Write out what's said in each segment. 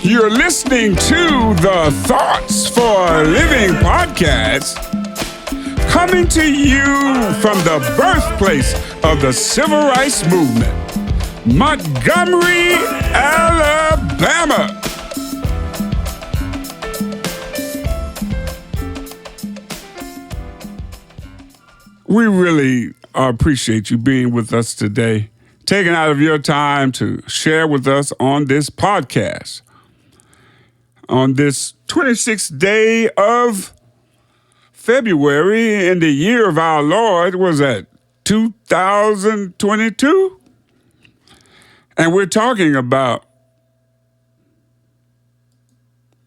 You're listening to the Thoughts for a Living podcast, coming to you from the birthplace of the Civil Rights Movement, Montgomery, Alabama. We really appreciate you being with us today, taking out of your time to share with us on this podcast. On this 26th day of February in the year of our Lord, was that 2022? And we're talking about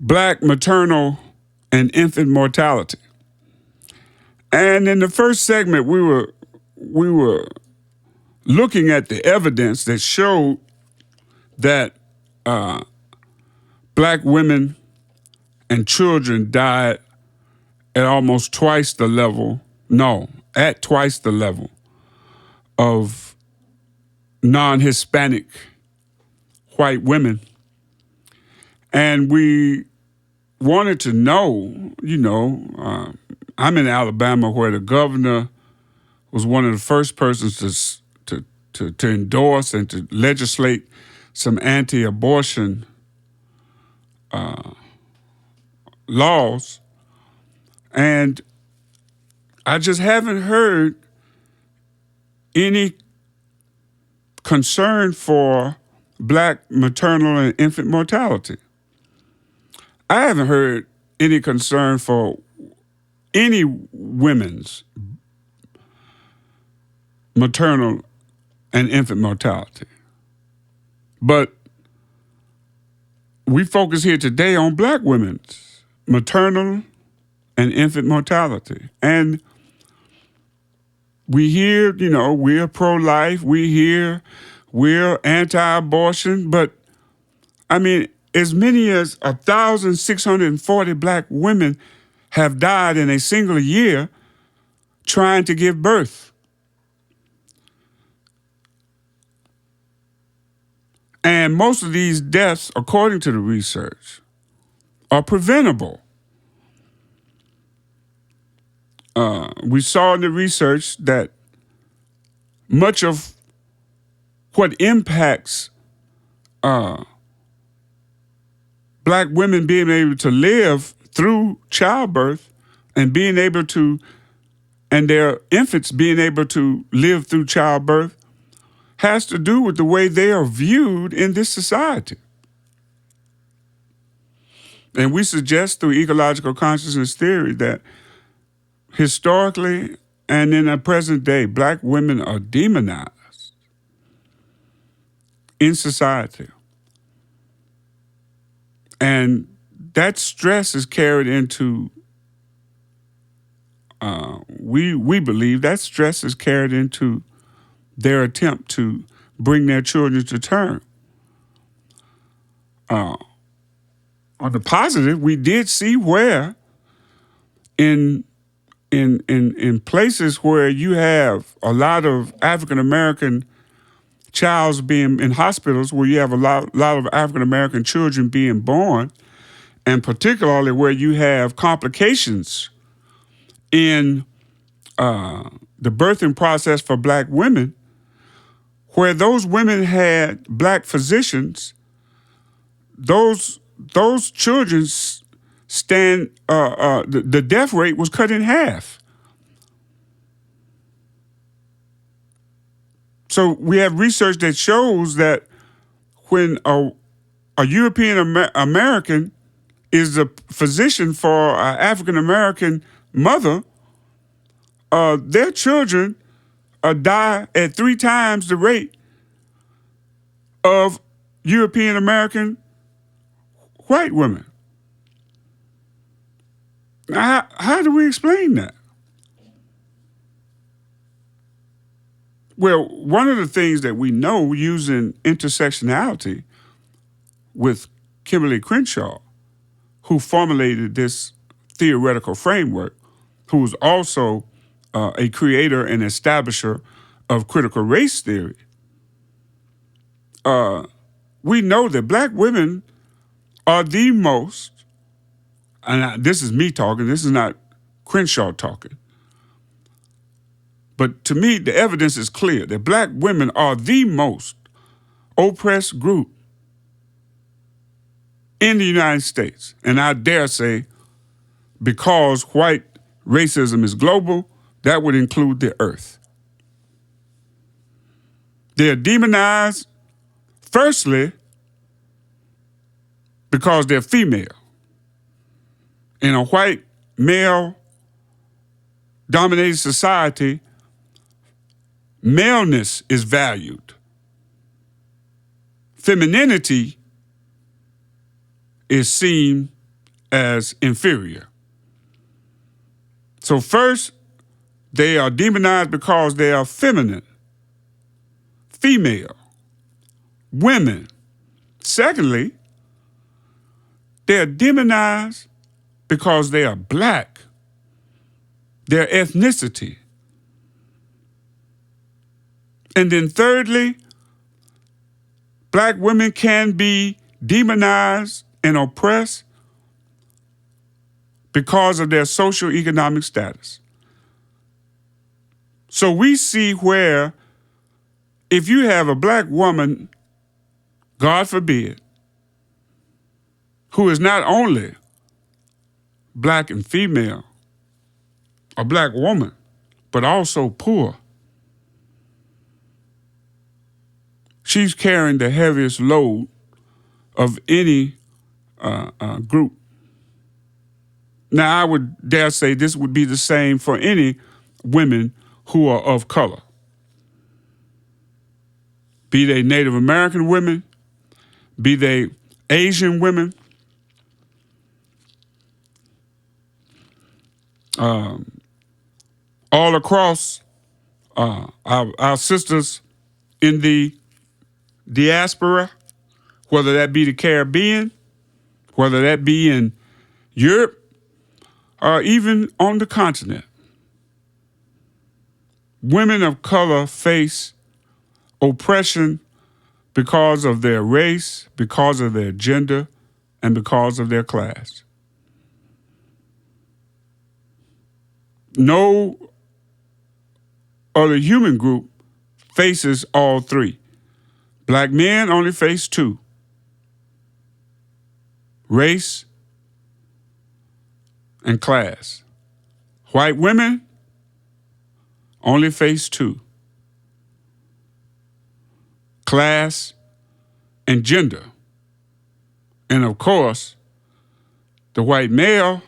Black maternal and infant mortality. And in the first segment, we were looking at the evidence that showed that Black women and children died at almost twice the level of non-Hispanic white women. And we wanted to know, I'm in Alabama where the governor was one of the first persons to endorse and to legislate some anti-abortion laws. And I just haven't heard any concern for Black maternal and infant mortality. I haven't heard any concern for any women's maternal and infant mortality. But we focus here today on Black women's maternal and infant mortality. And we hear, we're pro-life, we hear we're anti-abortion, but as many as 1,640 Black women have died in a single year trying to give birth. And most of these deaths, according to the research, are preventable. We saw in the research that much of what impacts Black women being able to live through childbirth and their infants being able to live through childbirth has to do with the way they are viewed in this society. And we suggest through ecological consciousness theory that historically and in the present day, Black women are demonized in society. And that stress is carried into, we believe that stress is carried into their attempt to bring their children to term. On the positive, we did see where in places where you have a lot of African-American childs being in hospitals, where you have a lot of African-American children being born, and particularly where you have complications in the birthing process for Black women, where those women had Black physicians, those children the death rate was cut in half. So we have research that shows that when a European American is the physician for an African American mother, their children die at 3 times the rate of European American white women. Now, how do we explain that? Well, one of the things that we know using intersectionality with Kimberly Crenshaw, who formulated this theoretical framework, who was also a creator and establisher of critical race theory, we know that Black women are the most, and this is me talking, this is not Crenshaw talking, but to me, the evidence is clear that black women are the most oppressed group in the United States. And I dare say, because white racism is global, that would include the earth. They're demonized, firstly, because they're female. In a white, male-dominated society, maleness is valued. Femininity is seen as inferior. So first, they are demonized because they are feminine, female, women. Secondly, they are demonized because they are black, their ethnicity. And then thirdly, black women can be demonized and oppressed because of their socioeconomic status. So we see where if you have a black woman, God forbid, who is not only black and female, a black woman, but also poor, she's carrying the heaviest load of any group. Now, I would dare say this would be the same for any women who are of color. Be they Native American women, be they Asian women, all across our sisters in the diaspora, whether that be the Caribbean, whether that be in Europe, or even on the continent. Women of color face oppression because of their race, because of their gender, and because of their class. No other human group faces all three. Black men only face two: race and class. White women only face two: class and gender. And of course, the white male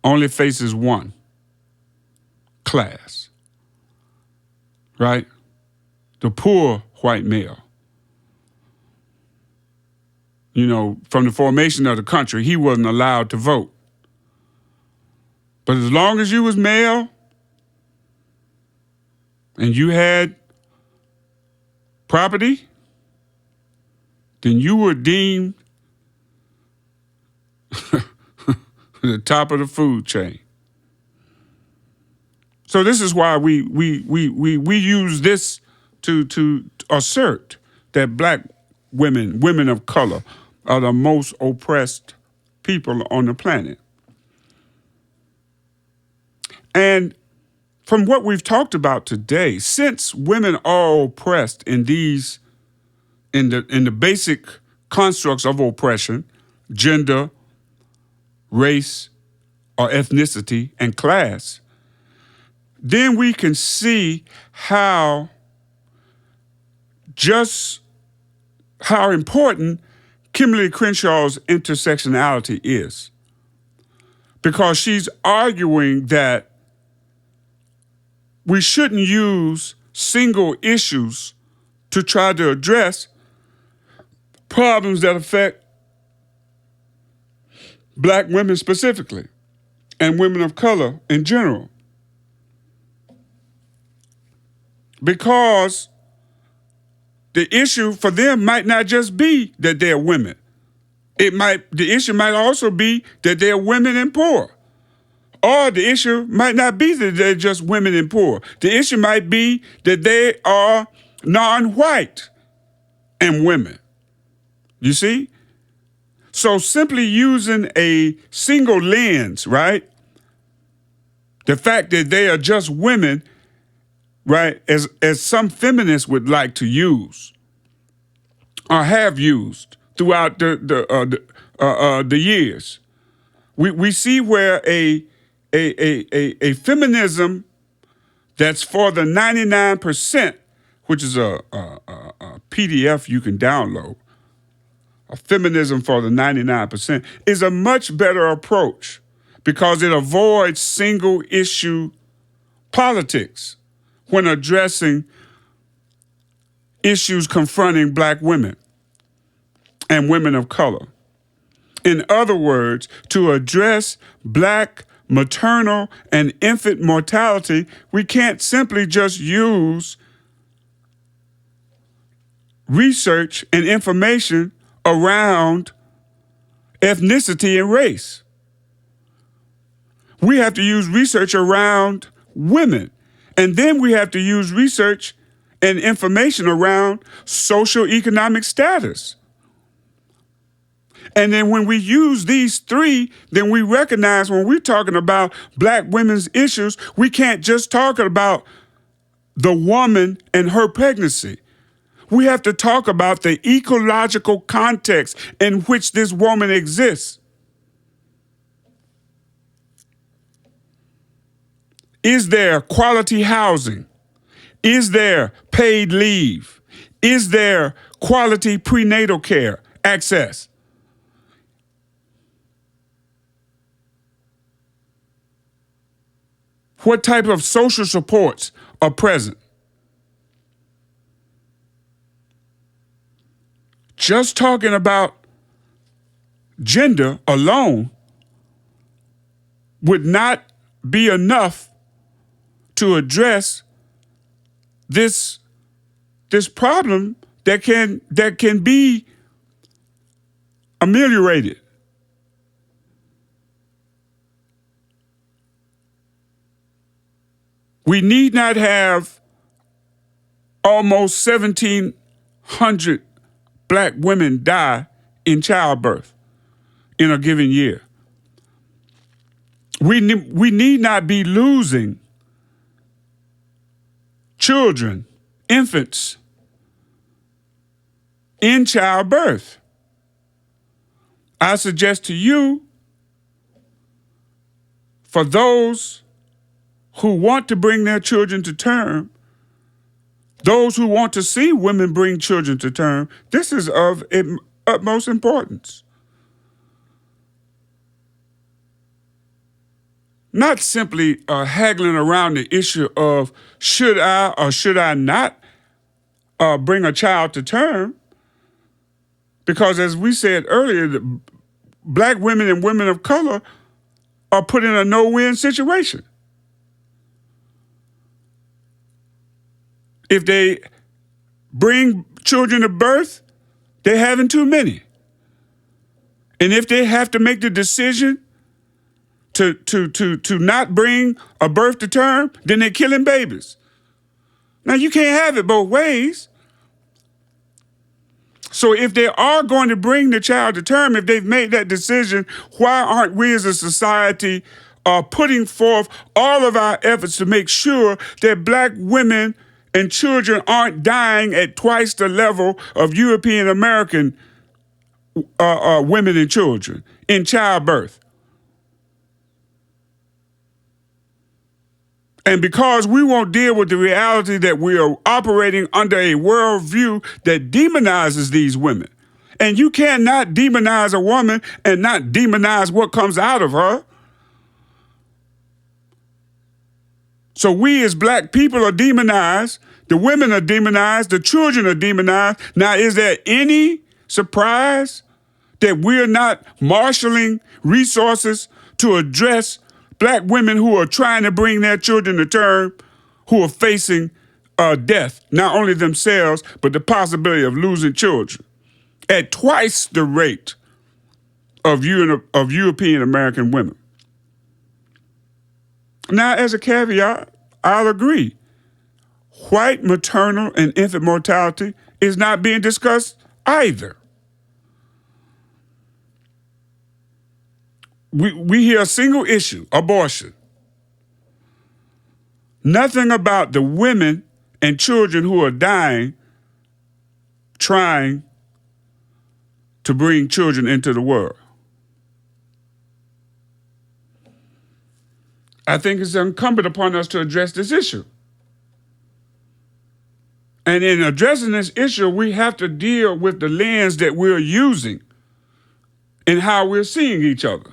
only faces one: class. Right? The poor white male. You know, from the formation of the country, he wasn't allowed to vote. But as long as you was male and you had property, then you were deemed the top of the food chain. So this is why we use this to assert that black women of color, are the most oppressed people on the planet. And from what we've talked about today, since women are oppressed in the basic constructs of oppression, gender, race, or ethnicity, and class, then we can see how important Kimberly Crenshaw's intersectionality is. Because she's arguing that we shouldn't use single issues to try to address problems that affect black women specifically and women of color in general. Because the issue for them might not just be that they're women. The issue might also be that they're women and poor. Or the issue might not be that they're just women and poor. The issue might be that they are non-white and women. You see? So simply using a single lens, right? The fact that they are just women, right, as some feminists would like to use or have used throughout the years. We see where a feminism that's for the 99%, which is a PDF you can download, a feminism for the 99%, is a much better approach because it avoids single issue politics when addressing issues confronting black women and women of color. In other words, to address black maternal and infant mortality, we can't simply just use research and information around ethnicity and race. We have to use research around women. And then we have to use research and information around socioeconomic status. And then when we use these three, then we recognize when we're talking about black women's issues, we can't just talk about the woman and her pregnancy. We have to talk about the ecological context in which this woman exists. Is there quality housing? Is there paid leave? Is there quality prenatal care access? What type of social supports are present? Just talking about gender alone would not be enough to address this problem that can be ameliorated. We need not have almost 1,700 black women die in childbirth in a given year. We need not be losing children, infants, in childbirth. I suggest to you, for those who want to bring their children to term, those who want to see women bring children to term, this is of utmost importance. Not simply haggling around the issue of should I or should I not bring a child to term, because as we said earlier, black women and women of color are put in a no-win situation. If they bring children to birth, they're having too many. And if they have to make the decision to not bring a birth to term, then they're killing babies. Now, you can't have it both ways. So if they are going to bring the child to term, if they've made that decision, why aren't we as a society putting forth all of our efforts to make sure that black women and children aren't dying at twice the level of European American women and children in childbirth? And because we won't deal with the reality that we are operating under a worldview that demonizes these women. And you cannot demonize a woman and not demonize what comes out of her. So we as black people are demonized, the women are demonized, the children are demonized. Now, is there any surprise that we're not marshaling resources to address black women who are trying to bring their children to term, who are facing death, not only themselves, but the possibility of losing children at twice the rate of European American women? Now, as a caveat, I'll agree. White maternal and infant mortality is not being discussed either. we hear a single issue, abortion. Nothing about the women and children who are dying trying to bring children into the world. I think it's incumbent upon us to address this issue. And in addressing this issue, we have to deal with the lens that we're using and how we're seeing each other.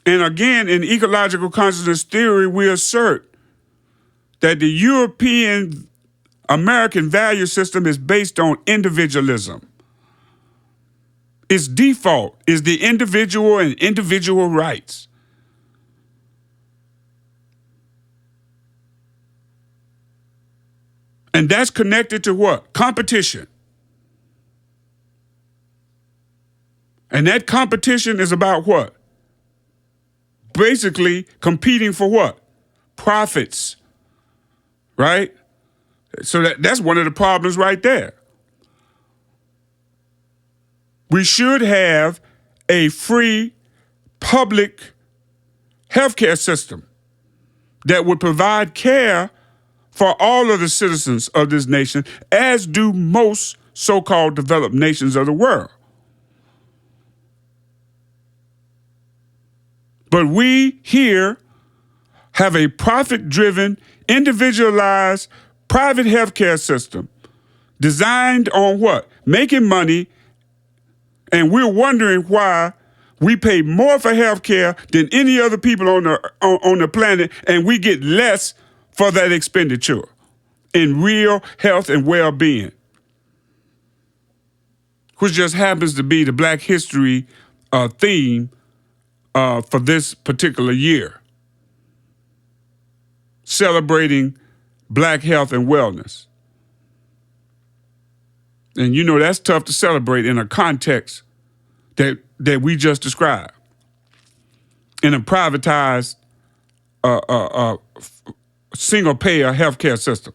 And again, in ecological consciousness theory, we assert that the European American value system is based on individualism. Its default is the individual and individual rights. And that's connected to what? Competition. And that competition is about what? Basically competing for what? Profits. Right? So that's one of the problems right there. We should have a free public healthcare system that would provide care for all of the citizens of this nation, as do most so-called developed nations of the world. But we here have a profit-driven, individualized, private healthcare system designed on what? Making money, and we're wondering why we pay more for healthcare than any other people on the planet, and we get less for that expenditure in real health and well-being, which just happens to be the Black History theme for this particular year, celebrating Black health and wellness. And you know that's tough to celebrate in a context that we just described, in a privatized single-payer healthcare system,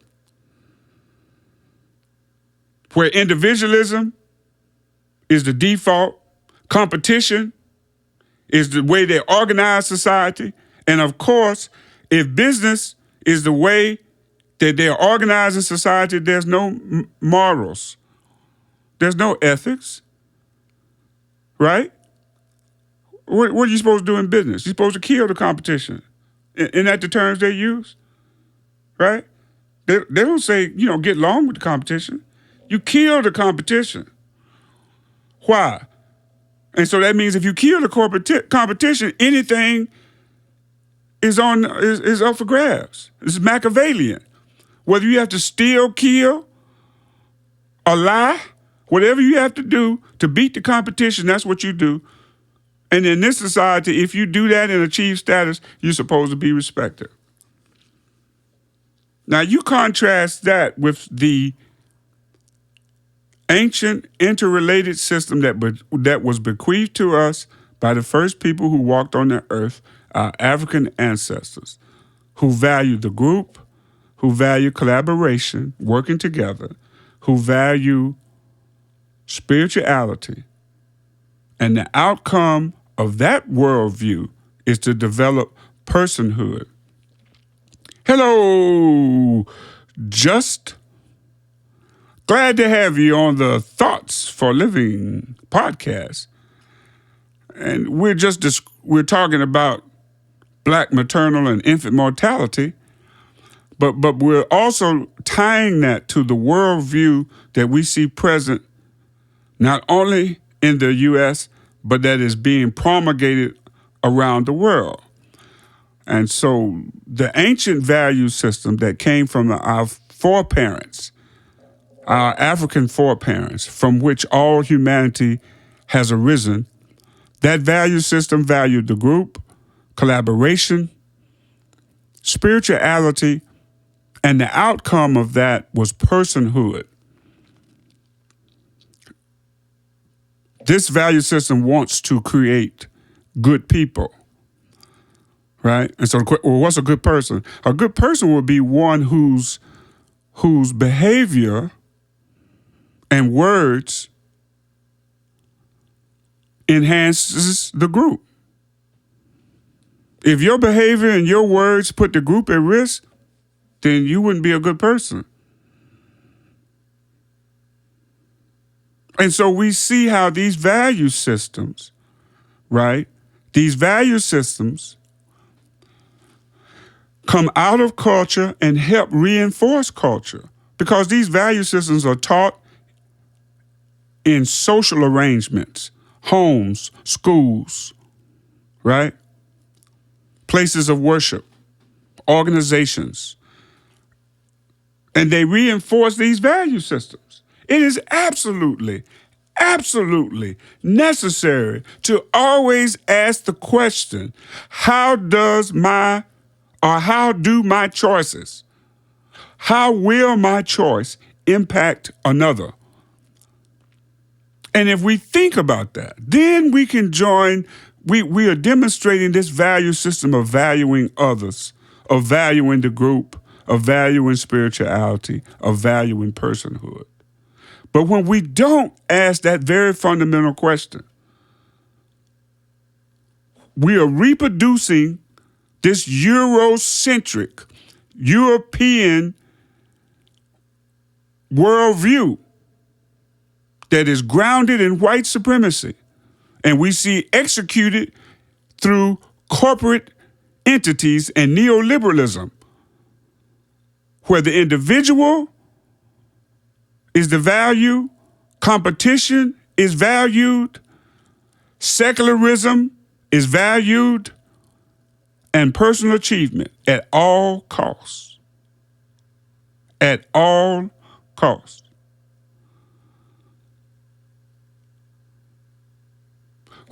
where individualism is the default, competition is the way they organize society, and of course, if business is the way that they're organizing society, there's no morals, there's no ethics, right? What are you supposed to do in business? You're supposed to kill the competition. Isn't that the terms they use? Right? They don't say, get along with the competition. You kill the competition. Why? And so that means if you kill the competition, anything is up for grabs. It's Machiavellian. Whether you have to steal, kill, or lie, whatever you have to do to beat the competition, that's what you do. And in this society, if you do that and achieve status, you're supposed to be respected. Now, you contrast that with the ancient interrelated system that was bequeathed to us by the first people who walked on the earth, our African ancestors, who valued the group, who valued collaboration, working together, who value spirituality. And the outcome of that worldview is to develop personhood. Hello, Just. Glad to have you on the Thoughts for Living podcast. And we're talking about Black maternal and infant mortality, but we're also tying that to the worldview that we see present not only in the U.S., but that is being promulgated around the world. And so the ancient value system that came from our foreparents, our African foreparents, from which all humanity has arisen, that value system valued the group, collaboration, spirituality, and the outcome of that was personhood. This value system wants to create good people, right? And so, what's a good person? A good person would be one whose behavior and words enhances the group. If your behavior and your words put the group at risk, then you wouldn't be a good person. And so we see how these value systems, right? These value systems come out of culture and help reinforce culture because these value systems are taught in social arrangements, homes, schools, right? Places of worship, organizations, and they reinforce these value systems. It is absolutely necessary to always ask the question, how do my choices, how will my choice impact another? And if we think about that, then we can join, we are demonstrating this value system of valuing others, of valuing the group, of valuing spirituality, of valuing personhood. But when we don't ask that very fundamental question, we are reproducing this Eurocentric, European worldview that is grounded in white supremacy, and we see executed through corporate entities and neoliberalism, where the individual is the value, competition is valued, secularism is valued, and personal achievement at all costs. At all costs.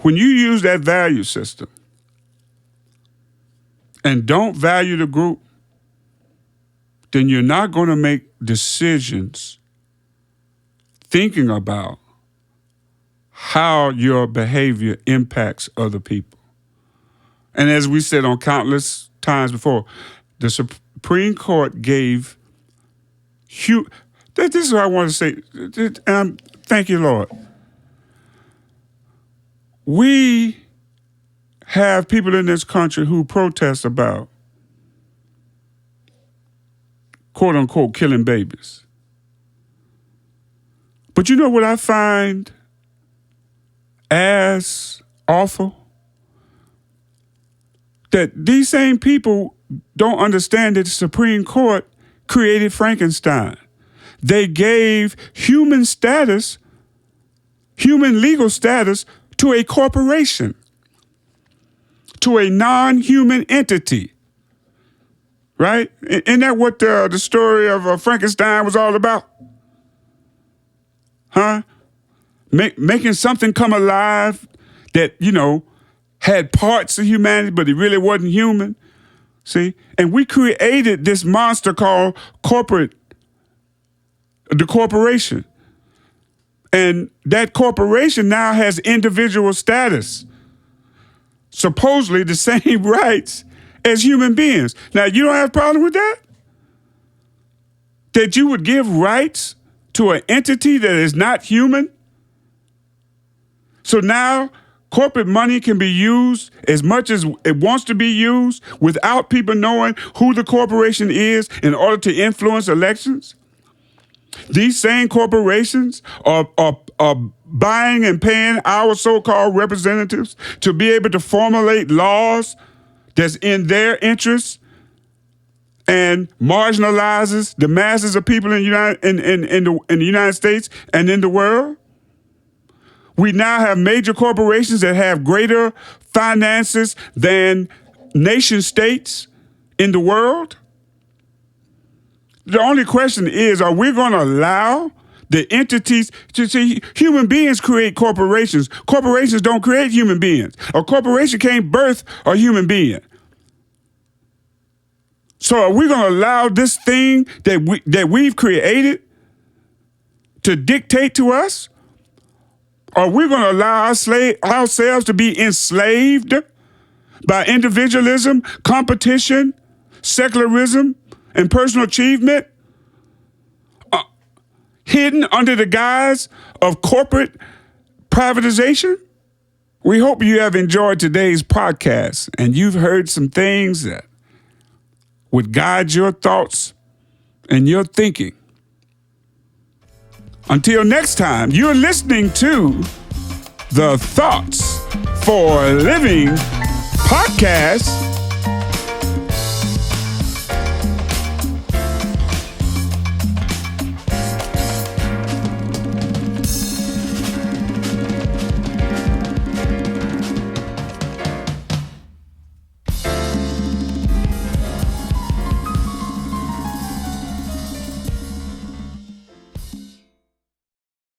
When you use that value system and don't value the group, then you're not going to make decisions thinking about how your behavior impacts other people. And as we said on countless times before, the Supreme Court gave this is what I want to say. Thank you, Lord. We have people in this country who protest about, quote unquote, killing babies. But you know what I find as awful? That these same people don't understand that the Supreme Court created Frankenstein. They gave human legal status to a corporation, to a non-human entity, right? Isn't that what the story of Frankenstein was all about? Huh? Making something come alive that, had parts of humanity, but it really wasn't human. See? And we created this monster called the corporation. And that corporation now has individual status. Supposedly the same rights as human beings. Now, you don't have a problem with that? That you would give rights to an entity that is not human? So now corporate money can be used as much as it wants to be used without people knowing who the corporation is in order to influence elections? These same corporations are buying and paying our so-called representatives to be able to formulate laws that's in their interests and marginalizes the masses of people in the United States and in the world. We now have major corporations that have greater finances than nation states in the world. The only question is, are we going to allow the entities to see human beings create corporations? Corporations don't create human beings. A corporation can't birth a human being. So are we going to allow this thing that we've created to dictate to us? Are we going to allow ourselves to be enslaved by individualism, competition, secularism, and personal achievement, hidden under the guise of corporate privatization? We hope you have enjoyed today's podcast and you've heard some things that would guide your thoughts and your thinking. Until next time, you're listening to the Thoughts for Living podcast.